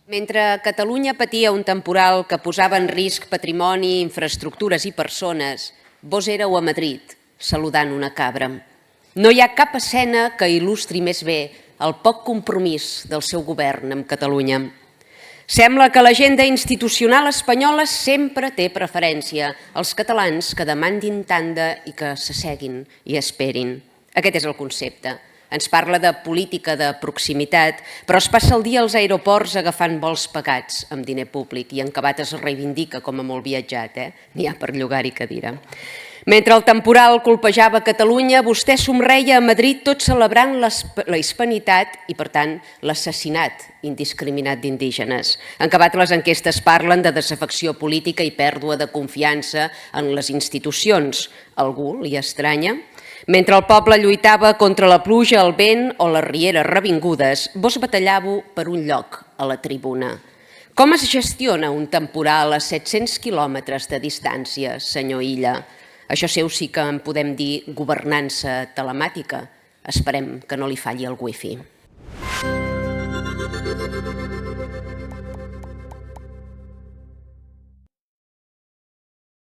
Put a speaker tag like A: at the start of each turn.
A: Mentre Catalunya patia un temporal que posava en risc patrimoni, infraestructures i persones, vos éreu a Madrid, saludant una cabra. No hi ha cap escena que il·lustri més bé el poc compromís del seu govern amb Catalunya. Sembla que l'agenda institucional espanyola sempre té preferència als catalans que demandin tanda i que s'asseguin i esperin. Aquest és el concepte. Ens parla de política de proximitat, però es passa el dia als aeroports agafant vols pagats amb diner públic i en Cabot es reivindica com a molt viatjat, n'hi ha per llogar-hi cadira. Mentre el temporal colpejava Catalunya, vostè somreia a Madrid tot celebrant la hispanitat i, per tant, l'assassinat indiscriminat d'indígenes. En Cabot les enquestes parlen de desafecció política i pèrdua de confiança en les institucions. Algú li estranya? Mentre el poble lluitava contra la pluja, el vent o les rieres revingudes, vos batallàveu per un lloc a la tribuna. Com es gestiona un temporal a 700 quilòmetres de distància, senyor Illa? Això seu sí que en podem dir governança telemàtica. Esperem que no li falli el wifi.